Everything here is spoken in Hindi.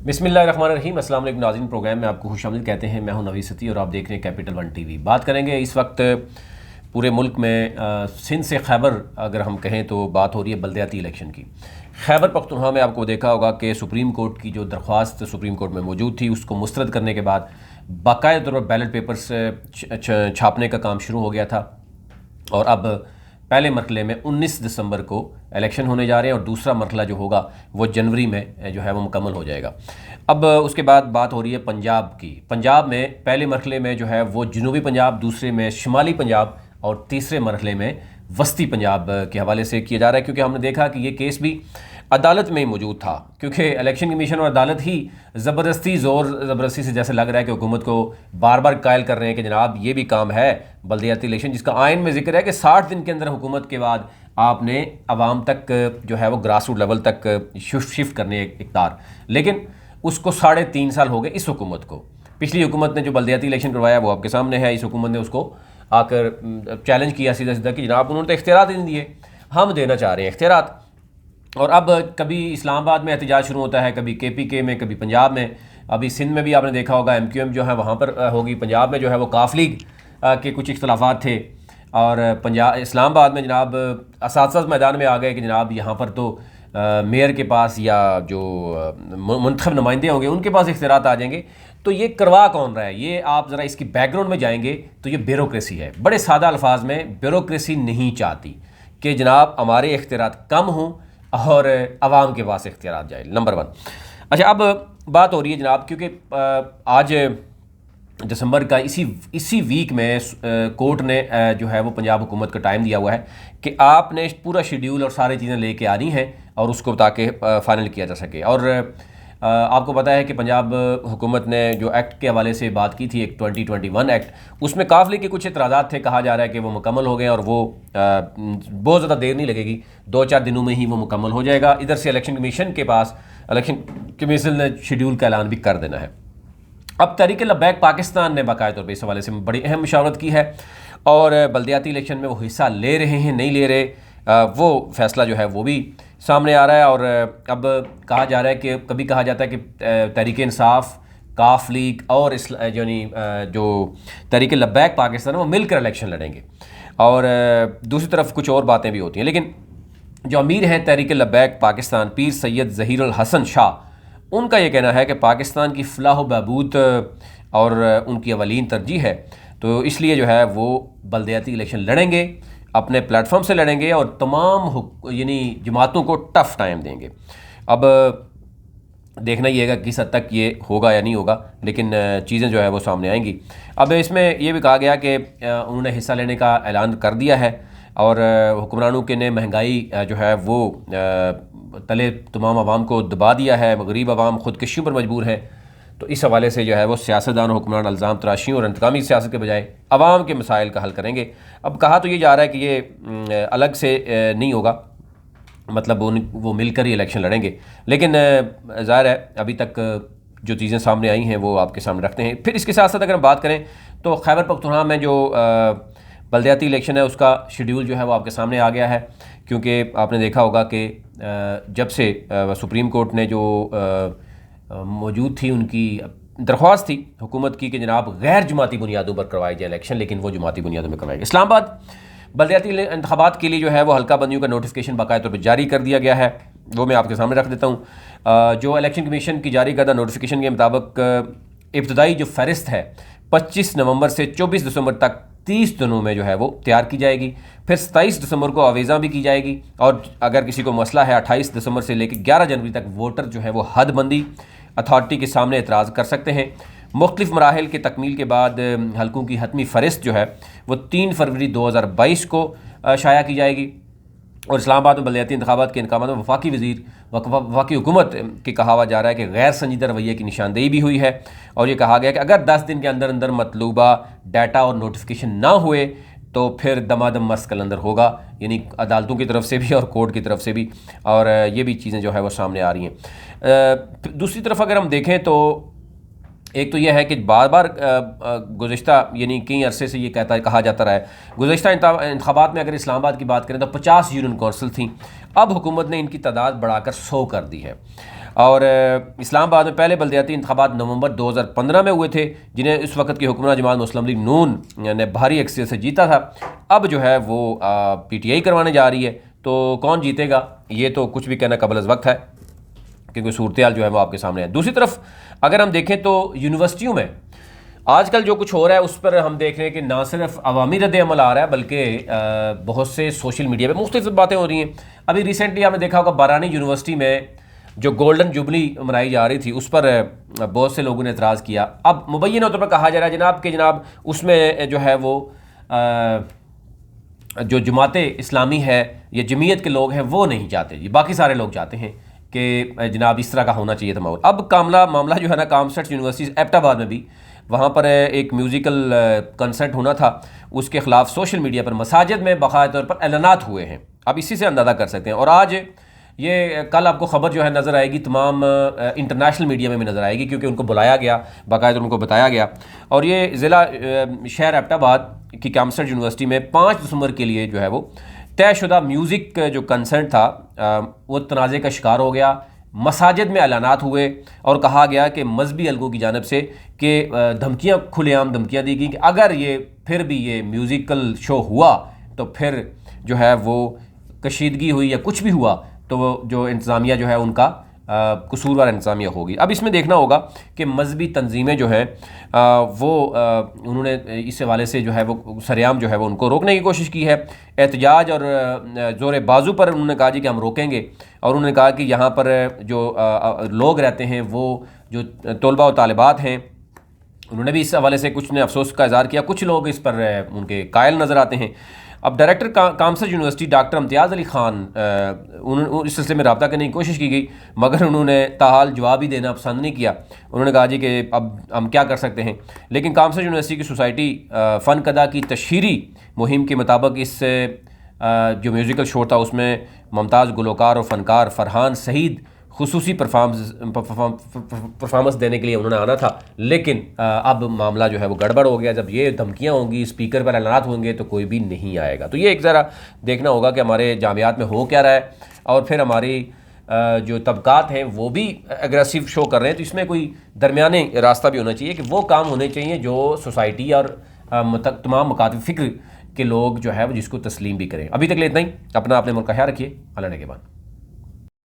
बिस्मिल्लाहिर्रहमानिर्रहीम। अस्सलाम वालेकुम नाज़रीन, प्रोग्राम में आपको खुशामदीद कहते हैं। मैं हूं नवी सती और आप देख रहे हैं कैपिटल 1 टीवी। बात करेंगे इस वक्त पूरे मुल्क में सिंध से खैबर अगर हम कहें तो बात हो रही है बल्दियाती इलेक्शन की। खैबर पख्तूनख्वा में आपको देखा होगा कि सुप्रीम कोर्ट की जो दरख्वास्त सुप्रीम कोर्ट में मौजूद थी उसको मुस्तरद करने के बाद बाकायदा तौर पर बैलेट पेपर्स छापने का काम शुरू हो गया था और अब पहले मरहले में 19 दिसंबर को इलेक्शन होने जा रहे हैं और दूसरा मरहला जो होगा वो जनवरी में जो है वो मुकम्मल हो जाएगा। अब उसके बाद बात हो रही है पंजाब की। पंजाब में पहले मरहले में जो है वो जनूबी पंजाब, दूसरे में शुमाली पंजाब और तीसरे मरहले में वस्ती पंजाब के हवाले से किया जा रहा है, क्योंकि हमने देखा कि ये केस भी अदालत में मौजूद था, क्योंकि इलेक्शन कमीशन और अदालत ही ज़बरदस्ती से जैसे लग रहा है कि हुकूमत को बार बार कायल कर रहे हैं कि जनाब ये भी काम है बल्दियाती इलेक्शन, जिसका आइन में जिक्र है कि 60 दिन के अंदर हुकूमत के बाद आपने आवाम तक जो है वो ग्रास रूट लेवल तक शिफ्ट करने इक़्तिदार। लेकिन उसको 3.5 साल हो गए इस हुकूमत को। पिछली हुकूमत ने जो बल्दियाती इलेक्शन करवाया वो आपके सामने है। इस हुकूमत ने उसको आकर चैलेंज किया सीधा सीधा कि जनाब उन्होंने तो इख्तियारात ही नहीं दिए, हम देना चाह रहे हैं इख्तियारात। और अब कभी इस्लामाबाद में एहतजाज शुरू होता है, कभी KPK में, कभी पंजाब में। अभी सिंध में भी आपने देखा होगा MQM जो है वहाँ पर होगी। पंजाब में जो है वो काफ लीग के कुछ इख्तलाफात थे और पंजाब इस्लामाबाद में जनाब असातिज़ा मैदान में आ गए कि जनाब यहाँ पर तो मेयर के पास या जो मुंतखब नुमाइंदे होंगे उनके पास इख्तियारात आ जाएंगे। तो ये करवा कौन रहा है? ये आप ज़रा इसकी बैकग्राउंड में जाएंगे तो ये ब्यूरोक्रेसी है। बड़े सादा अल्फाज में ब्यूरोक्रेसी नहीं चाहती कि जनाब हमारे इख्तियारात कम हों और आवाम के पास इख्तियारात जाए, नंबर 1। अच्छा, अब बात हो रही है जनाब, क्योंकि आज दिसंबर का इसी वीक में कोर्ट ने जो है वो पंजाब हुकूमत को टाइम दिया हुआ है कि आपने पूरा शेड्यूल और सारी चीज़ें लेके आनी हैं और उसको ताकि फ़ाइनल किया जा सके। और आपको पता है कि पंजाब हुकूमत ने जो एक्ट के हवाले से बात की थी, एक 2021 एक्ट, उसमें काफ़ी के कुछ इतराज़ात थे। कहा जा रहा है कि वो मुकम्मल हो गए और वो बहुत ज़्यादा देर नहीं लगेगी, 2-4 दिनों में ही वो मुकम्मल हो जाएगा। इधर से इलेक्शन कमीशन के पास इलेक्शन कमीशन ने शेड्यूल का ऐलान भी कर देना है। अब तहरीक-ए-लब्बैक पाकिस्तान ने बाकायदा तौर पर इस हवाले से बड़ी अहम मशावरत की है और बल्दियाती इलेक्शन में वो हिस्सा ले रहे हैं नहीं ले रहे, वो फैसला जो है वो भी सामने आ रहा है। और अब कहा जा रहा है कि कभी कहा जाता है कि तहरीक-ए-इंसाफ, काफ लीग और जो तहरीक-ए-लब्बैक पाकिस्तान है वो मिलकर इलेक्शन लड़ेंगे और दूसरी तरफ कुछ और बातें भी होती हैं। लेकिन जो अमीर हैं तहरीक-ए-लब्बैक पाकिस्तान, पीर सैयद ज़हीर अल हसन शाह, उनका ये कहना है कि पाकिस्तान की फलाह व बहबूद और उनकी अवलीन तरजीह है, तो इसलिए जो है वो बल्दियाती इलेक्शन लड़ेंगे, अपने प्लेटफॉर्म से लड़ेंगे और तमाम जमातों को टफ़ टाइम देंगे। अब देखना ही है कि किस हद तक ये होगा या नहीं होगा, लेकिन चीज़ें जो है वो सामने आएंगी। अब इसमें ये भी कहा गया कि उन्होंने हिस्सा लेने का ऐलान कर दिया है और हुक्मरानों के ने महंगाई जो है वो तले तमाम आवाम को दबा दिया है, गरीब आवाम खुदकशियों पर मजबूर है। तो इस हवाले से जो है वो सियासतदान और हुक्मरान इल्ज़ाम तराशियों और इंतकामी सियासत के बजाय आवाम के मसाइल का हल करेंगे। अब कहा तो ये जा रहा है कि ये अलग से नहीं होगा, मतलब वो मिलकर ही इलेक्शन लड़ेंगे, लेकिन ज़ाहिर है अभी तक जो चीज़ें सामने आई हैं वो आपके सामने रखते हैं। फिर इसके साथ साथ अगर हम बात करें तो खैबर पख्तूनख्वा में जो बल्दियाती इलेक्शन है उसका शेड्यूल जो है वो आपके सामने आ गया है, क्योंकि आपने देखा होगा कि जब से सुप्रीम कोर्ट ने जो मौजूद थी उनकी दरख्वास्त थी हुकूमत की कि जनाब गैर जमाती बुनियादों पर करवाए जाए इलेक्शन, लेकिन वो जमाती बुनियादों में करवाए गए। इस्लामाबाद बल्दियाती इंतखाबात के लिए जो है वो हल्का बंदियों का नोटिफिकेशन बाकायदा तौर पर जारी कर दिया गया है, वो मैं आपके सामने रख देता हूँ। जो इलेक्शन कमीशन की जारी करदा नोटिफिकेशन के मुताबिक इब्तदाई जो फहरिस्त है 25 नवंबर से 24 दिसंबर तक 30 दिनों में जो है वो तैयार की जाएगी। फिर 27 दिसंबर को आवेज़ा भी की जाएगी और अगर किसी को मसला है 28 दिसंबर से लेकर 11 जनवरी तक वोटर जो है वो हदबंदी अथॉरिटी के सामने एतराज़ कर सकते हैं। मुख्तलिफ मराहिल के तकमील के बाद हलकों की हतमी फ़हरिस्त जो है वो 3 फरवरी 2022 को शाया की जाएगी। और इस्लामाबाद में बल्दियाती इंतखाबात के इंतखाबात में वफाकी वज़ीर वफाकी हुकूमत के कहा जा रहा है कि गैर संजीदा रवैये की निशानदेही भी हुई है और ये कहा गया कि अगर 10 दिन के अंदर अंदर मतलूबा डाटा और नोटिफिकेशन ना हुए तो फिर दमादम मस्त कलंदर होगा, यानी अदालतों की तरफ से भी और कोर्ट की तरफ से भी, और ये भी चीज़ें जो है वो सामने आ रही हैं। दूसरी तरफ अगर हम देखें तो एक तो यह है कि बार बार गुज़िश्ता यानी कई अरसे से ये कहा जाता रहा है, गुज़िश्ता इंतखाबात में अगर इस्लामाबाद की बात करें तो 50 यूनियन कौंसिल थी, अब हुकूमत ने इनकी तादाद बढ़ाकर 100 कर दी है। और इस्लामाबाद में पहले बल्दियाती इंतखाबात नवंबर 2015 में हुए थे, जिन्हें इस वक्त की हुक्मरान जमात मुस्लिम लीग नून ने भारी अक्सरियत से जीता था। अब जो है वो PTI करवाने जा रही है, तो कौन जीतेगा ये तो कुछ भी कहना कबल अज़ वक्त है, क्योंकि सूरत हाल जो है वो आपके सामने है। दूसरी तरफ अगर हम देखें तो यूनिवर्सिटियों में आजकल जो कुछ हो रहा है उस पर हम देख रहे हैं कि ना सिर्फ अवामी रद्द अमल आ रहा है, बल्कि बहुत से सोशल मीडिया पे मुख्तलिफ बातें हो रही हैं। अभी रिसेंटली आपने देखा होगा बारानी यूनिवर्सिटी में जो गोल्डन जुबली मनाई जा रही थी उस पर बहुत से लोगों ने एतराज़ किया। अब मुबैना तौर पर कहा जा रहा है जनाब उसमें जो है वो जो जमात इस्लामी है या जमीयत के लोग हैं वो नहीं चाहते जी, बाकी सारे लोग चाहते हैं कि जनाब इस तरह का होना चाहिए था माहौल। अब मामला जो है ना कामसेट्स यूनिवर्सिटी एबटाबाद में भी वहाँ पर एक म्यूज़िकल कंसर्ट होना था, उसके ख़िलाफ़ सोशल मीडिया पर मसाजिद में बाकायदा तौर पर ऐलानात हुए हैं। अब इसी से अंदाज़ा कर सकते हैं। और आज ये कल आपको ख़बर जो है नज़र आएगी, तमाम इंटरनेशनल मीडिया में भी नज़र आएगी, क्योंकि उनको बुलाया गया, बाकायदा उनको बताया गया। और ये ज़िला शहर एबटाबाद की कामसेट यूनिवर्सिटी में 5 दिसंबर के लिए जो है वो तयशुदा म्यूज़िक जो कंसर्ट था वो तनाज़े का शिकार हो गया। मसाजिद में ऐलानात हुए और कहा गया कि मजहबी हलकों की जानिब से कि धमकियाँ, खुलेआम धमकियाँ दी गई कि अगर ये फिर भी ये म्यूज़िकल शो हुआ तो फिर जो है वो कशीदगी हुई या कुछ भी हुआ तो वो जो इंतज़ामिया जो है उनका कसूरवार इंतज़ामिया होगी। अब इसमें देखना होगा कि मजहबी तंजीमें जो हैं वो उन्होंने इस हवाले से जो है वो सरेआम जो है वो उनको रोकने की कोशिश की है। एहतजाज और ज़ोर बाजू पर उन्होंने कहा जी कि हम रोकेंगे, और उन्होंने कहा कि यहाँ पर जो लोग रहते हैं वो जो तलबा और तालिबात हैं उन्होंने भी इस हवाले से कुछ ने अफसोस का इज़हार किया। कुछ लोग इस पर उनके कायल नज़र आते हैं। अब डायरेक्टर कामसेट यूनिवर्सिटी डॉक्टर इम्तियाज़ अली ख़ान इस सिलसिले में रब्ता करने की कोशिश की गई, मगर उन्होंने ताहाल जवाब ही देना पसंद नहीं किया। उन्होंने कहा जी कि अब हम क्या कर सकते हैं। लेकिन कामसेट यूनिवर्सिटी की सोसाइटी फ़न कदा की तशहीरी मुहिम के मुताबिक इस जो म्यूज़िकल शो था उसमें मुमताज़ गुलकार और फ़नकार फ़रहान सईद खुसूसी परफॉर्मेंस देने के लिए उन्होंने आना था। लेकिन अब मामला जो है वो गड़बड़ हो गया। जब ये धमकियाँ होंगी, स्पीकर पर ऐलानात होंगे तो कोई भी नहीं आएगा। तो ये एक ज़रा देखना होगा कि हमारे जामियात में हो क्या रहा है, और फिर हमारी जो तबकात हैं वो भी एग्रेसिव शो कर रहे हैं। तो इसमें कोई दरमियाने रास्ता भी होना चाहिए कि वो काम होने चाहिए जो सोसाइटी और तमाम मकातब फ़िक्र के लोग जो है वो जिसको तस्लीम भी करें। अभी तक ले इतना ही। अपना अपने मुल्क का ख्याल रखिए। अल्लाह ने के बाद।